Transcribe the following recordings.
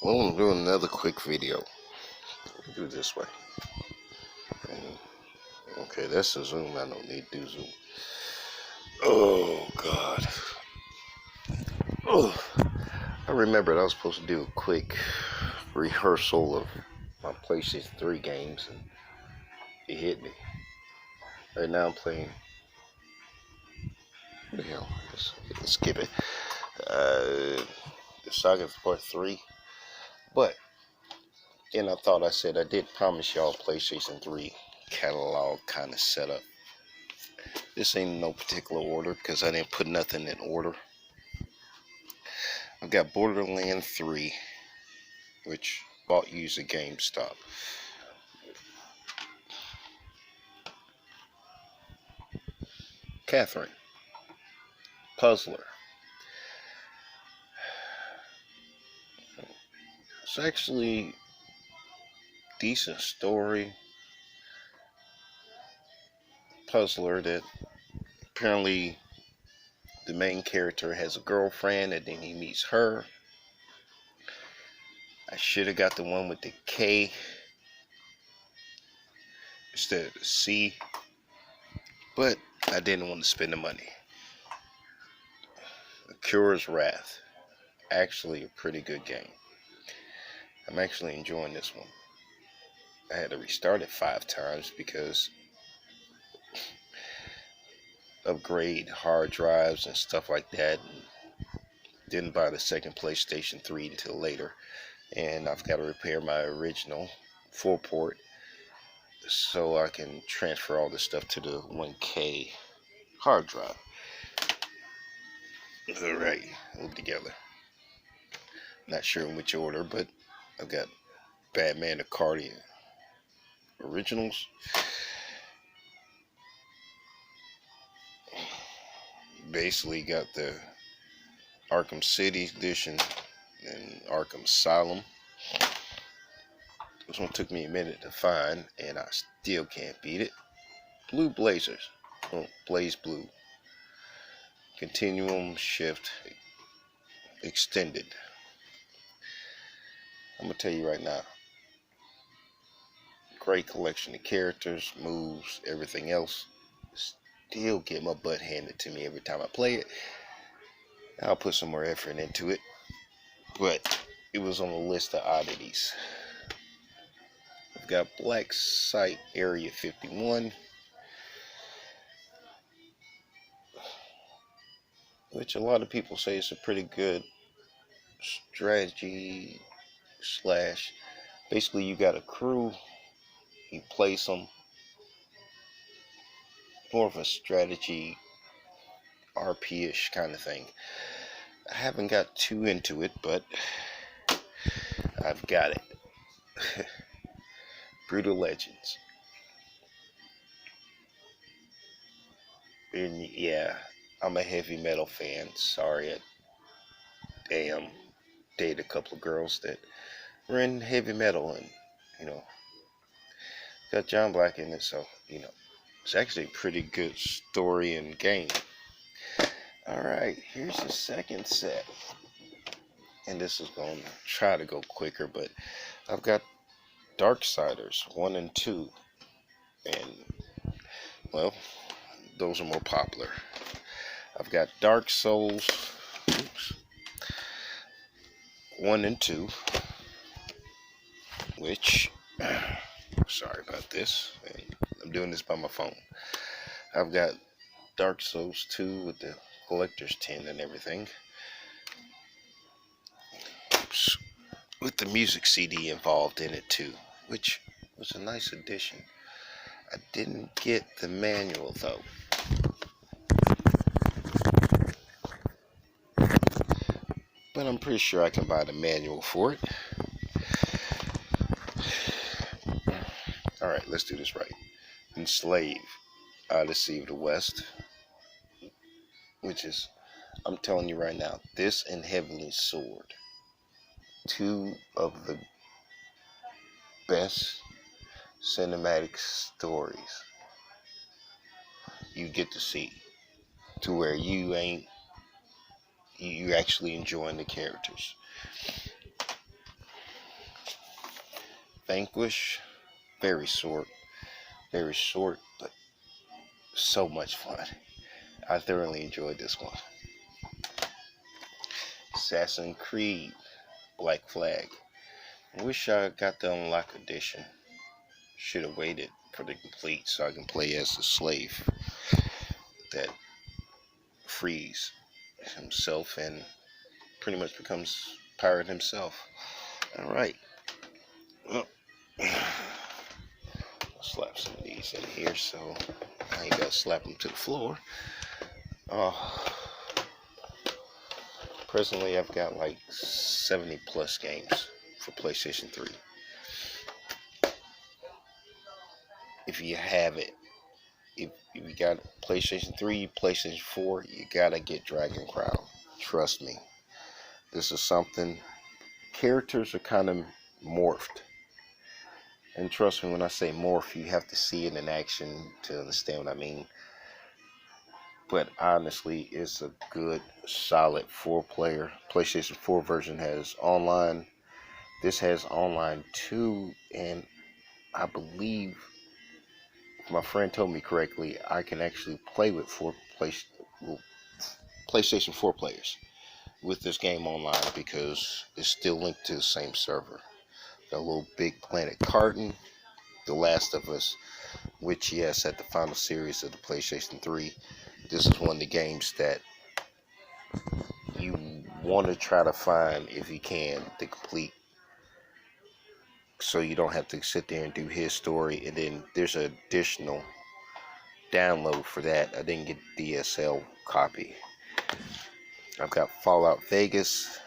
Well, I'm doing another quick video. Do it this way. And, okay, that's a zoom. I don't need to do zoom. Oh, God. Oh, I remembered I was supposed to do a quick rehearsal of my PlayStation 3 games, and it hit me. Right now I'm playing. What the hell? Let's skip it. The Saga Part 3. But then I said I did promise y'all PlayStation 3 catalog kind of setup. This ain't in no particular order because I didn't put nothing in order. I've got Borderlands 3, which bought used at GameStop. Catherine, Puzzler. It's actually decent story. Puzzler that apparently the main character has a girlfriend and then he meets her. I should have got the one with the K instead of the C, but I didn't want to spend the money. Cura's Wrath. Actually a pretty good game. I'm actually enjoying this one. I had to restart it 5 times because upgrade hard drives and stuff like that. And didn't buy the second PlayStation 3 until later. And I've got to repair my original full port so I can transfer all this stuff to the 1K hard drive. Alright, moved together. Not sure in which order, but I've got Batman the Guardian originals. Basically got the Arkham City edition and Arkham Asylum. This one took me a minute to find, and I still can't beat it. Blue Blazers. Oh, Blaze Blue. Continuum Shift Extended. I'm going to tell you right now. Great collection of characters, moves, everything else. Still get my butt handed to me every time I play it. I'll put some more effort into it. But it was on the list of oddities. I've got Black Site Area 51, which a lot of people say is a pretty good strategy slash. Basically, you got a crew, you place them. More of a strategy RP-ish kind of thing. I haven't got too into it, but I've got it. Brutal Legends. And yeah, I'm a heavy metal fan. Sorry, I dated a couple of girls that were in heavy metal, and got John Black in it, so it's actually a pretty good story and game. Alright, here's the second set. And this is going to try to go quicker, but I've got Darksiders 1 and 2. And, well, those are more popular. I've got Dark Souls 1 and 2, which, sorry about this. I'm doing this by my phone. I've got Dark Souls 2 with the collector's tin and everything. With the music CD involved in it too, which was a nice addition. I didn't get the manual though. But I'm pretty sure I can buy the manual for it. Alright, let's do this right. Enslave, Odyssey of the West. Which is, I'm telling you right now, this and Heavenly Sword. 2 of the best cinematic stories you get to see, to where you actually enjoying the characters. Vanquish, very short, but so much fun. I thoroughly enjoyed this one. Assassin's Creed, Black Flag. I wish I got the Unlock Edition. Should have waited for the complete so I can play as the slave that frees himself and pretty much becomes pirate himself. Alright. Well, I'll slap some of these in here so I ain't gotta slap them to the floor. Presently I've got like 70 plus games for PlayStation 3. If you have it, if you got PlayStation 3, PlayStation 4, you gotta get Dragon Crown. Trust me. This is something, characters are kind of morphed. And trust me when I say morph, you have to see it in action to understand what I mean. But honestly, it's a good, solid 4-player. PlayStation 4 version has online. This has online too, and I believe, if my friend told me correctly, I can actually play with PlayStation 4 players with this game online because it's still linked to the same server. Got a little Big Planet Carton, The Last of Us, which, yes, at the final series of the PlayStation 3, this is one of the games that you want to try to find, if you can, the complete, so you don't have to sit there and do his story. And then there's an additional download for that. I didn't get the DSL copy. I've got Fallout Vegas.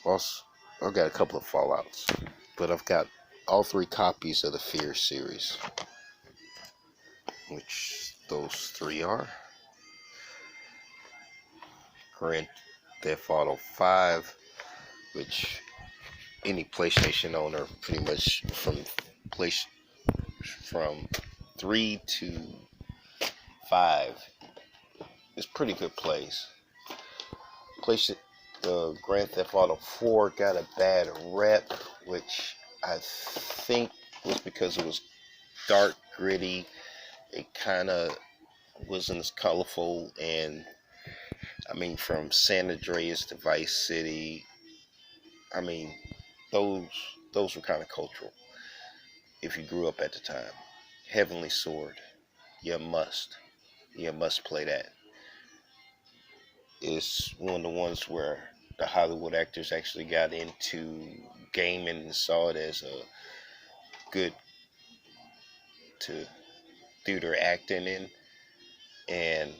Also, I've got a couple of Fallouts, but I've got all 3 copies of the Fear series, which those 3 are Grand Theft Auto 5, which any PlayStation owner pretty much from 3 to 5 is pretty good plays. The Grand Theft Auto 4 got a bad rep, which I think was because it was dark, gritty. It kind of wasn't as colorful, and I mean, from San Andreas to Vice City, I mean, those were kind of cultural. If you grew up at the time, Heavenly Sword, you must play that. It's one of the ones where the Hollywood actors actually got into gaming and saw it as a good to do their acting in. And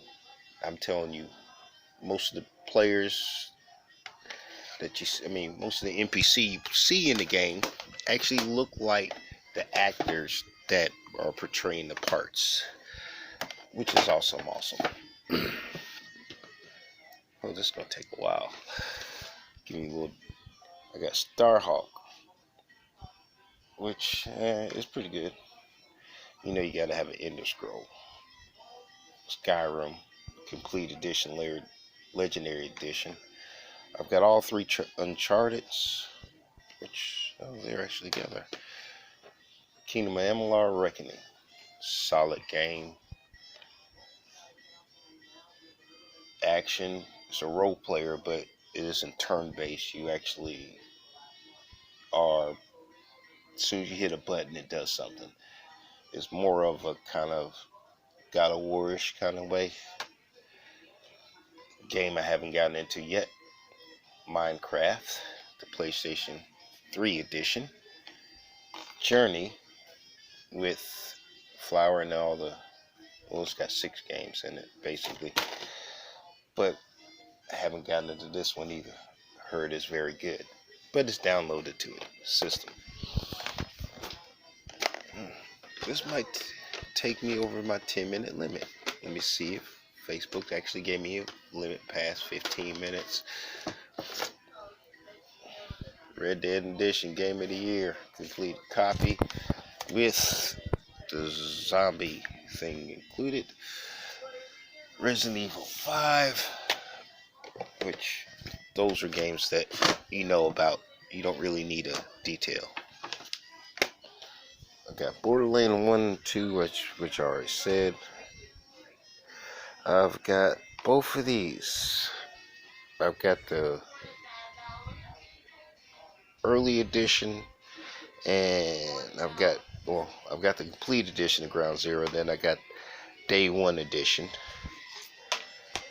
I'm telling you, most of the players most of the NPC you see in the game actually look like the actors that are portraying the parts, which is awesome. Oh, this is gonna take a while. Give me a little. I got Starhawk, which is pretty good. You know, you gotta have an Ender Scroll. Skyrim, Complete Edition, Legendary Edition. I've got all 3 Uncharted's, which they're actually together. Kingdom of Amalur: Reckoning, solid game. Action. It's a role player, but it isn't turn-based. You actually are, as soon as you hit a button, it does something. It's more of a kind of God of War-ish kind of way. Game I haven't gotten into yet. Minecraft, the PlayStation 3 edition. Journey with Flower and all the, well, it's got 6 games in it, basically. But I haven't gotten into this one either. Heard it's very good, but it's downloaded to a system. This might take me over my 10-minute limit. Let me see if Facebook actually gave me a limit past 15 minutes. Red Dead Edition Game of the Year, complete copy with the zombie thing included. Resident Evil 5, which those are games that you know about. You don't really need a detail. I got Borderlands 1 and 2, which I already said. I've got both of these. I've got the early edition, and I've got the complete edition of Ground Zero. Then I got Day One edition,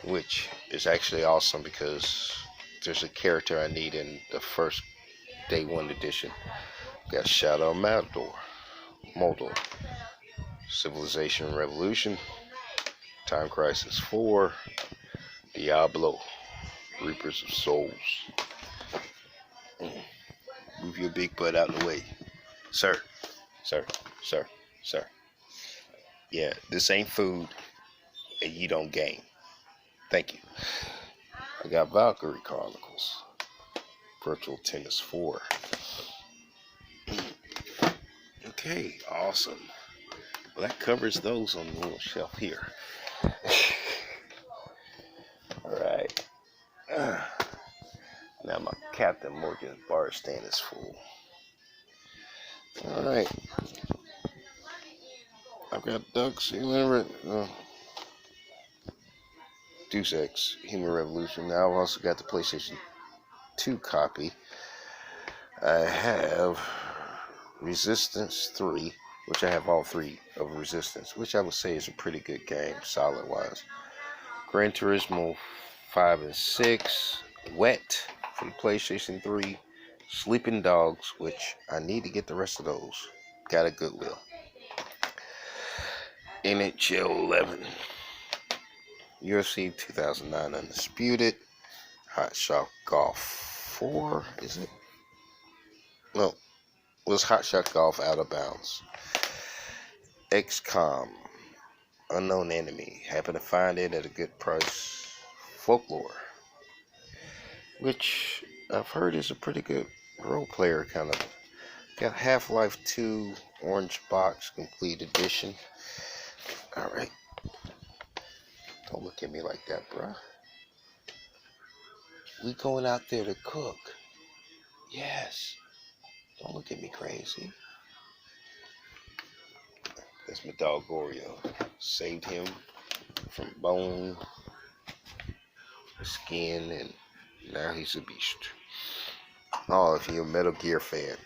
which is actually awesome because there's a character I need in the first Day One edition. Got Shadow of Mordor, Civilization Revolution, Time Crisis 4, Diablo, Reapers of Souls. Move your big butt out of the way. Sir. Yeah, this ain't food, and you don't game. Thank you. I got Valkyrie Chronicles, Virtual Tennis 4. Okay, awesome. Well, that covers those on the little shelf here. Alright. Now my Captain Morgan's bar stand is full. Alright. I've got Ducks, Deus Ex, Human Revolution. Now I've also got the PlayStation 2 copy. I have Resistance 3, which I have all three of Resistance, which I would say is a pretty good game, solid wise. Gran Turismo 5 and 6, Wet for the PlayStation 3, Sleeping Dogs, which I need to get the rest of those. Got a Goodwill. NHL 11, UFC 2009 Undisputed, Hot Shot Golf 4, is it? No, was Hot Shot Golf Out of Bounds. XCOM, Unknown Enemy, happen to find it at a good price. Folklore, which I've heard is a pretty good role player kind of. Got Half-Life 2 Orange Box Complete Edition. Alright. Don't look at me like that, bruh. We going out there to cook. Yes. Don't look at me crazy. That's my dog Oreo. Saved him from bone, skin, and now he's a beast. Oh, if you're a Metal Gear fan.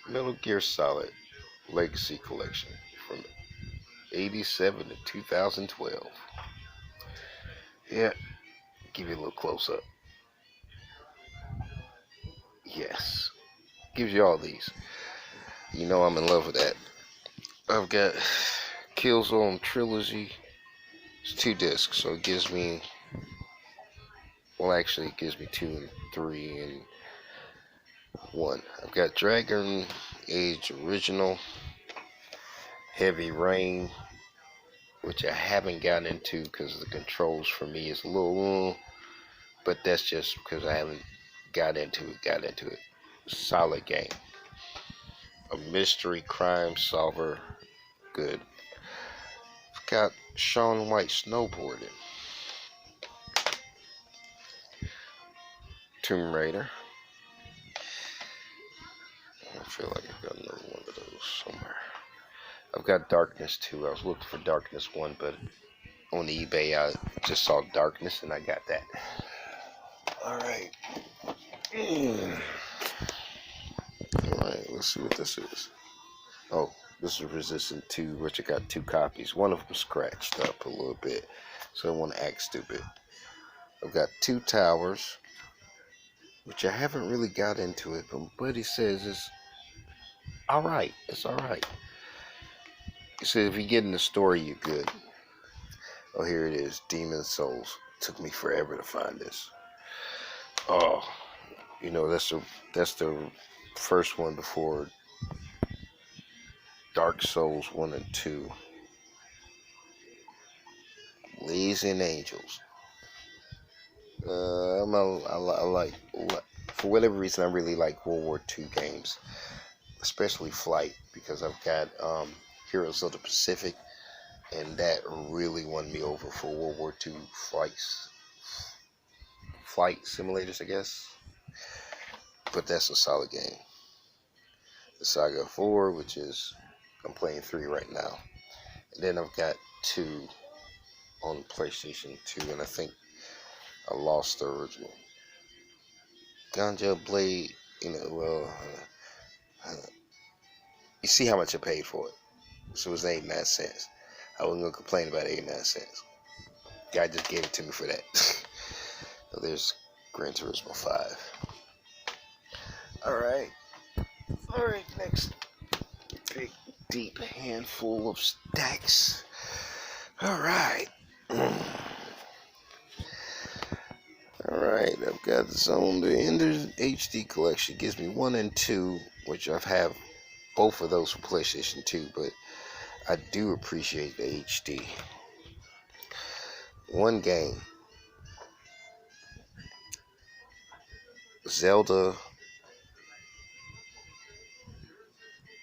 Metal Gear Solid Legacy Collection from 87 to 2012. Yeah, give you a little close up. Yes, gives you all these. You know I'm in love with that. I've got Killzone Trilogy. It's 2 discs, so it gives me, well, actually it gives me 2 and 3 and 1. I've got Dragon Age Original, Heavy Rain, which I haven't gotten into because the controls for me is a little, but that's just because I haven't got into it. Solid game. A mystery crime solver, good. I've got Shaun White Snowboarding, Tomb Raider. I feel like I've got another one of those somewhere. I've got Darkness 2. I was looking for Darkness 1, but on eBay I just saw Darkness and I got that. Alright. Alright, let's see what this is. Oh, this is Resistance 2, which I got 2 copies. One of them scratched up a little bit, so I don't want to act stupid. I've got 2 Towers, which I haven't really got into it, but my buddy says it's alright. It's alright. He said if you get in the story, you're good. Oh, here it is. Demon Souls. Took me forever to find this. Oh, you know, that's the first one before Dark Souls 1 and 2. Blazing Angels. I like, for whatever reason, I really like World War II games, especially Flight, because I've got Heroes of the Pacific, and that really won me over for World War II flight simulators, I guess. But that's a solid game. Saga 4, which is, I'm playing 3 right now. And then I've got 2 on PlayStation 2, and I think I lost the original. Ganja Blade, you see how much I paid for it. So it was 89 cents. I wasn't going to complain about 89 cents. Guy just gave it to me for that. So there's Gran Turismo 5. Alright, next big, deep handful of stacks. Alright. Alright, I've got Zone the Enders HD collection. Gives me 1 and 2, which I've have both of those for PlayStation 2, but I do appreciate the HD. One game, Zelda,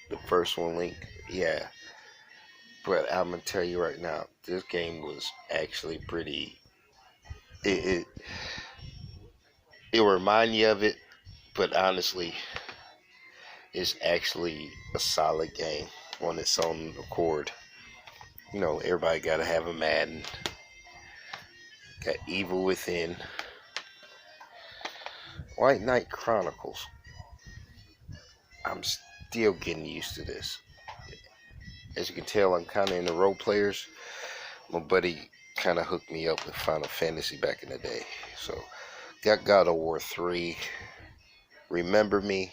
the first one, Link, yeah. But I'm gonna tell you right now, this game was actually pretty. It will remind you of it, but honestly, it's actually a solid game on its own accord. You know, everybody gotta have a Madden. Got Evil Within, White Knight Chronicles. I'm still getting used to this. As you can tell, I'm kind of into role players. My buddy kind of hooked me up with Final Fantasy back in the day. So, got God of War 3, Remember Me,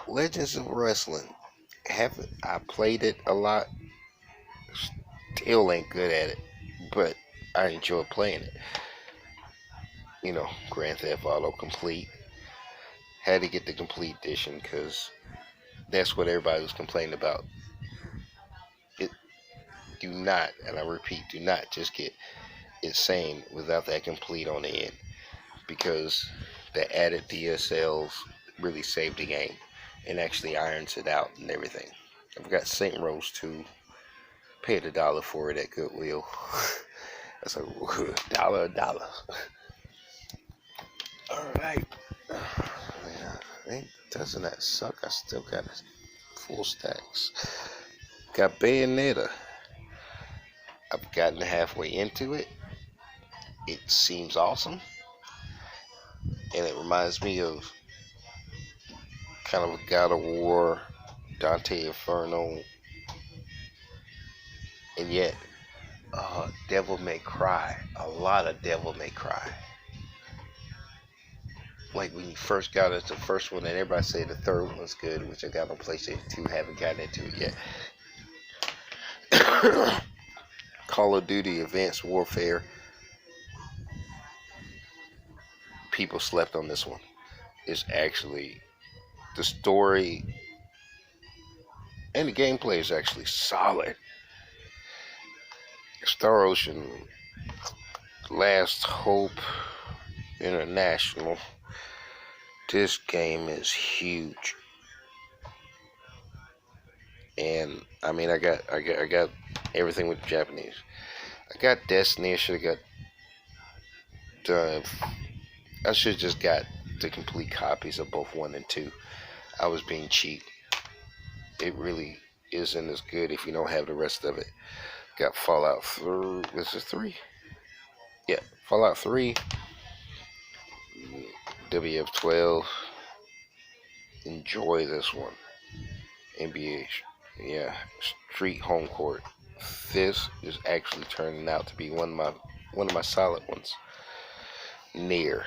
Legends of Wrestling. I played it a lot. Still ain't good at it, but I enjoy playing it. You know, Grand Theft Auto Complete. Had to get the Complete Edition because that's what everybody was complaining about. It do not, and I repeat, do not just get Insane without that Complete on the end, because the added DSLs really saved the game and actually irons it out and everything. I've got Saint Rose 2. Paid $1 for it at Goodwill. That's a dollar. Alright. Doesn't that suck? I still got full stacks. Got Bayonetta. I've gotten halfway into it. It seems awesome. And it reminds me of kind of a God of War, Dante Inferno, and yet Devil May Cry. A lot of Devil May Cry. Like when you first got it, the first one, and everybody say the third one's good, which I got on PlayStation 2, haven't gotten into it yet. Call of Duty Advanced Warfare. People slept on this one. It's actually, the story and the gameplay is actually solid. Star Ocean, Last Hope International. This game is huge. And I mean, I got everything with the Japanese. I got Destiny. I should have got I should have just got the complete copies of both 1 and 2. I was being cheap. It really isn't as good if you don't have the rest of it. Got Fallout 3. This is 3? Yeah, Fallout 3. WF12. Enjoy this one. NBA. Yeah, Street Home Court. This is actually turning out to be one of my solid ones. Near.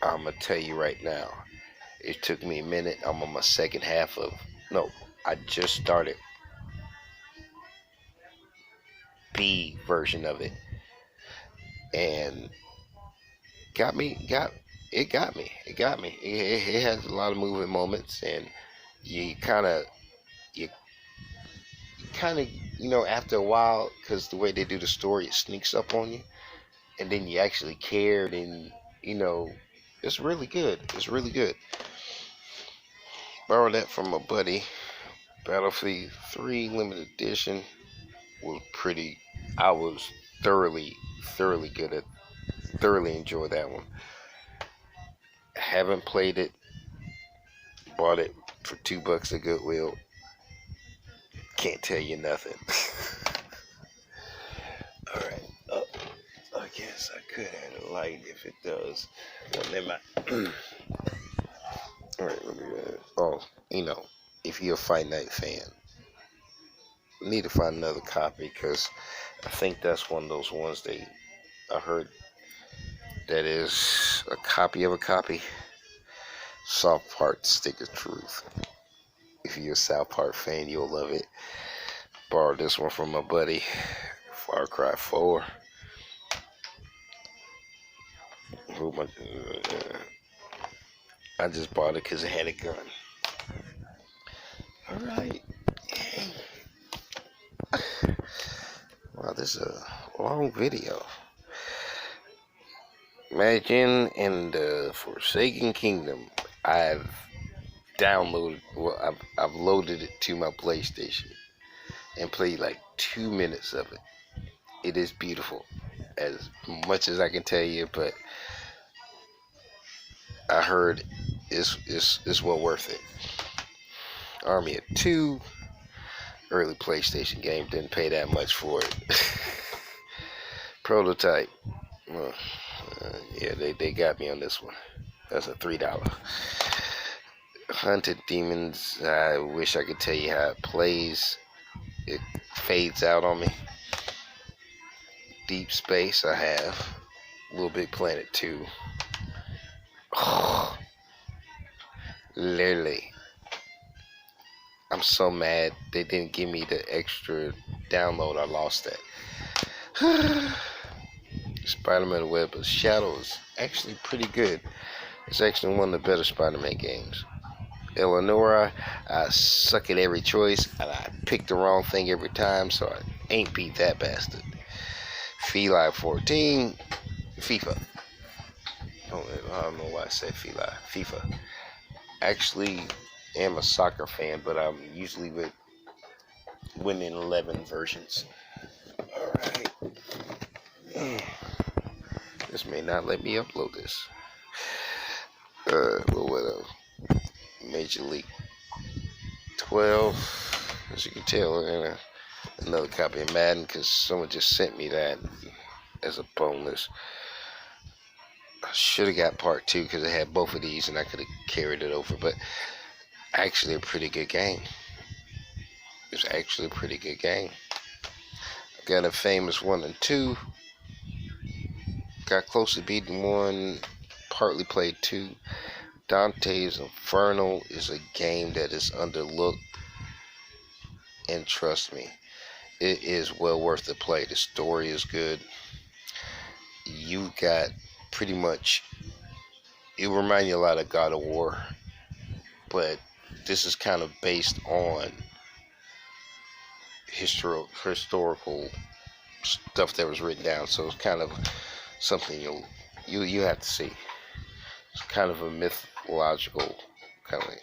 I'm gonna tell you right now. It took me a minute. I'm on my second half of. No, I just started B version of it, and it got me. It has a lot of moving moments, and you kind of, after a while, because the way they do the story, it sneaks up on you, and then you actually cared, and it's really good. It's really good. Borrowed that from a buddy. Battlefield 3 limited edition was pretty. I was thoroughly good at. Thoroughly enjoyed that one. Haven't played it. Bought it for $2 at Goodwill. Can't tell you nothing. Alright. Oh, I guess I could add a light if it does. Well, never mind. Alright, let me if you're a Fight Night fan, need to find another copy, because I think that's one of those ones I heard that is a copy of a copy. South Park Stick of Truth. If you're a South Park fan, you'll love it. Borrowed this one from my buddy. Far Cry 4. I just bought it because it had a gun. Alright. Wow, this is a long video. Imagine in the Forsaken Kingdom, I've loaded it to my PlayStation and played like 2 minutes of it. It is beautiful, as much as I can tell you, but I heard it's well worth it. Army of Two, early PlayStation game, didn't pay that much for it. Prototype, yeah, they got me on this one. That's a $3. Hunted Demons, I wish I could tell you how it plays. It fades out on me. Deep Space, I have. Little Big Planet 2. Oh, literally, I'm so mad they didn't give me the extra download. I lost that. Spider-Man Web of Shadows, actually pretty good. It's actually one of the better Spider-Man games. Eleonora, I suck at every choice, and I pick the wrong thing every time, so I ain't beat that bastard. Feli 14, FIFA. I don't know why I said Feli. FIFA. Actually, am a soccer fan, but I'm usually with winning 11 versions. Alright. This may not let me upload this. Well, whatever. Major League 12, as you can tell, and another copy of Madden, because someone just sent me that as a bonus. I should have got part 2 because I had both of these and I could have carried it over, but actually a pretty good game. It's actually a pretty good game. Got a famous 1 and 2. Got close to beating 1. Partly played 2. Dante's Inferno is a game that is underlooked, and trust me, it is well worth the play. The story is good. You got pretty much, it reminds you a lot of God of War, but this is kind of based on historical stuff that was written down, so it's kind of something you have to see. It's kind of a mythological kind of thing.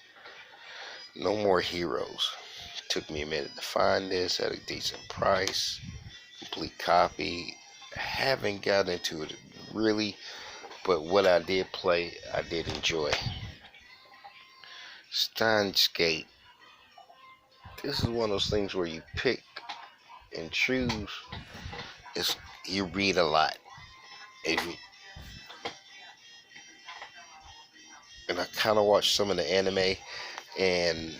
No More Heroes. Took me a minute to find this at a decent price. Complete copy. Haven't got into it really, but what I did play, I did enjoy. Steins Gate. This is one of those things where you pick and choose. You read a lot. And I kind of watched some of the anime, and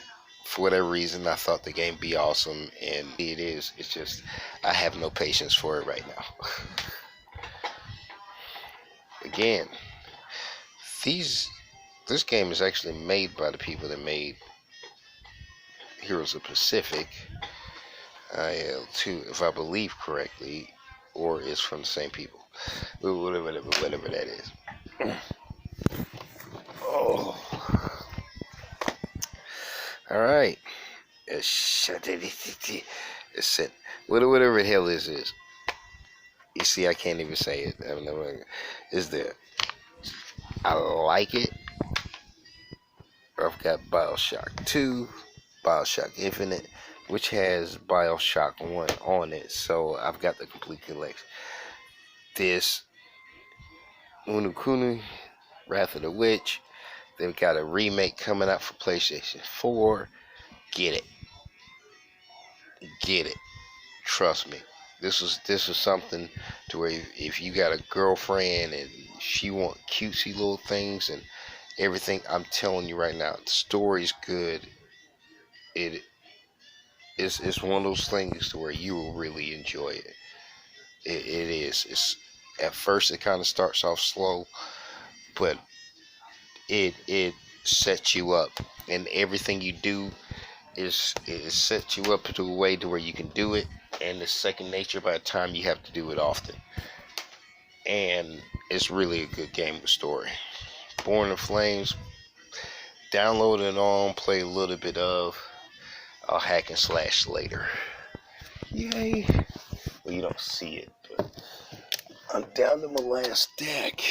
for whatever reason, I thought the game be awesome, and it is. It's just, I have no patience for it right now. Again, this game is actually made by the people that made Heroes of Pacific, too, if I believe correctly, or it's from the same people. Whatever that is. Oh. Alright. It's whatever the hell this is. You see, I can't even say it. I don't know. Is there? I like it. I've got BioShock 2, BioShock Infinite, which has BioShock 1 on it, so I've got the complete collection. This Unukunu, Wrath of the Witch, They've got a remake coming out for PlayStation 4. Get it. Get it. Trust me. This is something to where if you got a girlfriend and she want cutesy little things and everything, I'm telling you right now, the story's good. It's one of those things to where you will really enjoy it. It is. It's at first it kind of starts off slow, but it sets you up, and everything you do is it sets you up to a way to where you can do it, and it's second nature by the time you have to do it often. And it's really a good game of story. Born in Flames, download it on, play a little bit of. I'll hack and slash later. Yay! Well, you don't see it, but I'm down to my last deck.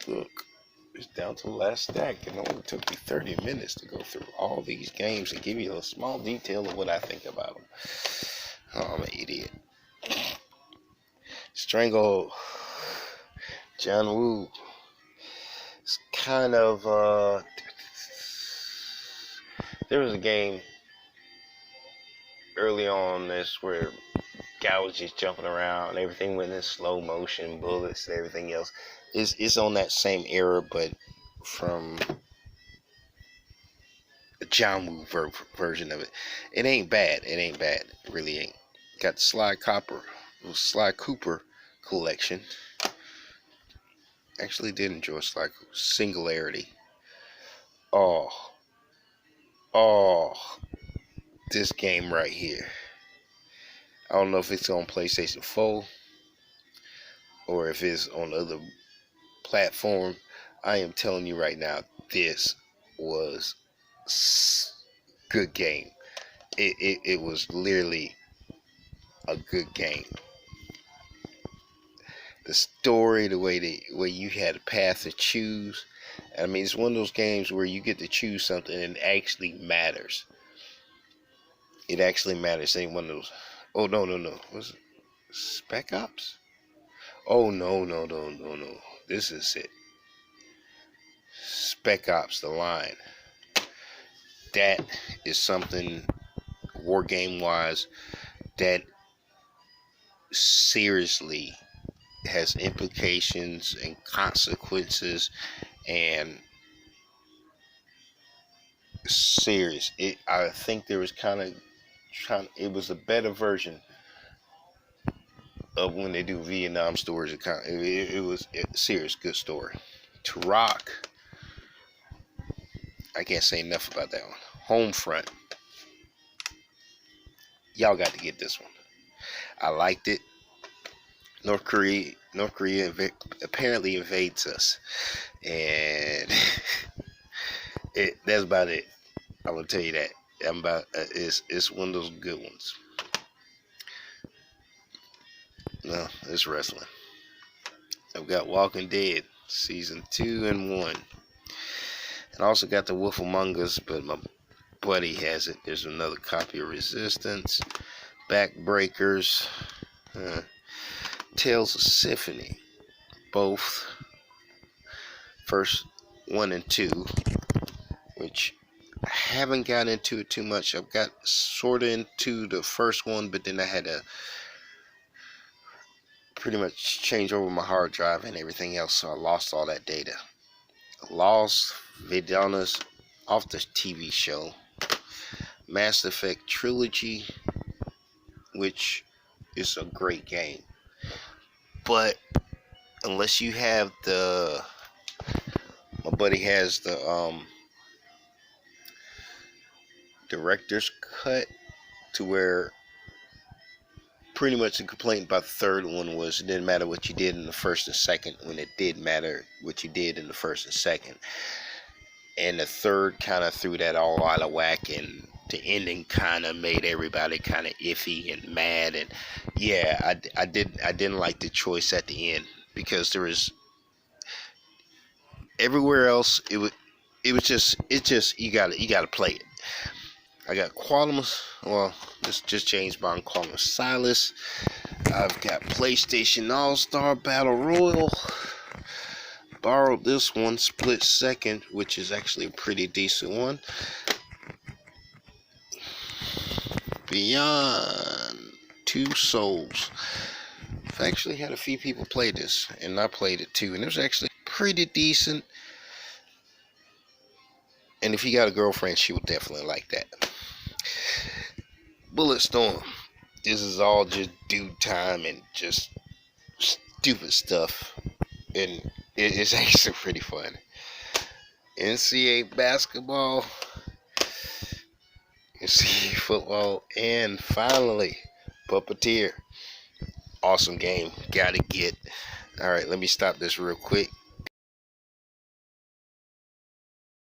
Look, it's down to the last stack. It only took me 30 minutes to go through all these games and give you a small detail of what I think about them. Oh, I'm an idiot. Strangle John Woo. It's kind of there was a game early on this where guy was just jumping around, everything went in slow motion, bullets and everything else. It's on that same era, but from the John Woo version of it. It ain't bad. It ain't bad. It really ain't. Got the Sly Cooper collection. Actually did enjoy Sly Cooper. Singularity. Oh, this game right here. I don't know if it's on PlayStation 4 or if it's on other platform. I am telling you right now, this was good game. It was literally a good game. The story, the way you had a path to choose. I mean, it's one of those games where you get to choose something and it actually matters. It actually matters. Ain't one of those. Oh no. Was it Spec Ops? Oh no. This is it. Spec Ops: The Line. That is something war game wise that seriously has implications and consequences and serious. I think there was it was a better version of when they do Vietnam stories. It was a serious good story. Turok, I can't say enough about that one. Homefront, y'all got to get this one. I liked it. North Korea apparently invades us, and that's about it. I'm gonna tell you that. It's one of those good ones. No, it's wrestling. I've got Walking Dead season 2 and 1, and I also got The Wolf Among Us, but my buddy has it. There's another copy of Resistance, Backbreakers, Tales of Symphony, both first 1 and 2, which I haven't got into it too much. I've got sort of into the first one, but then I had to pretty much change over my hard drive and everything else, so I lost all that data. Lost Vidanas off the TV show. Mass Effect Trilogy, which is a great game, but unless you have my buddy has the director's cut, to where pretty much the complaint about the third one was it didn't matter what you did in the first and second, when it did matter what you did in the first and second. And the third kind of threw that all out of whack, and the ending kind of made everybody kind of iffy and mad. And yeah, I didn't like the choice at the end, because there was everywhere else it was just you gotta play it. I got Quantum's, well, this just James Bond Quantum Silas. I've got PlayStation All-Star Battle Royal. borrowed this one, Split Second, which is actually a pretty decent one. Beyond Two Souls. I've actually had a few people play this, and I played it too, and it was actually pretty decent. And if you got a girlfriend, she would definitely like that. Bulletstorm. This is all just dude time and just stupid stuff, and it's actually pretty fun. NCAA basketball, NCAA football, and finally Puppeteer. Awesome game. Gotta get. Alright, let me stop this real quick.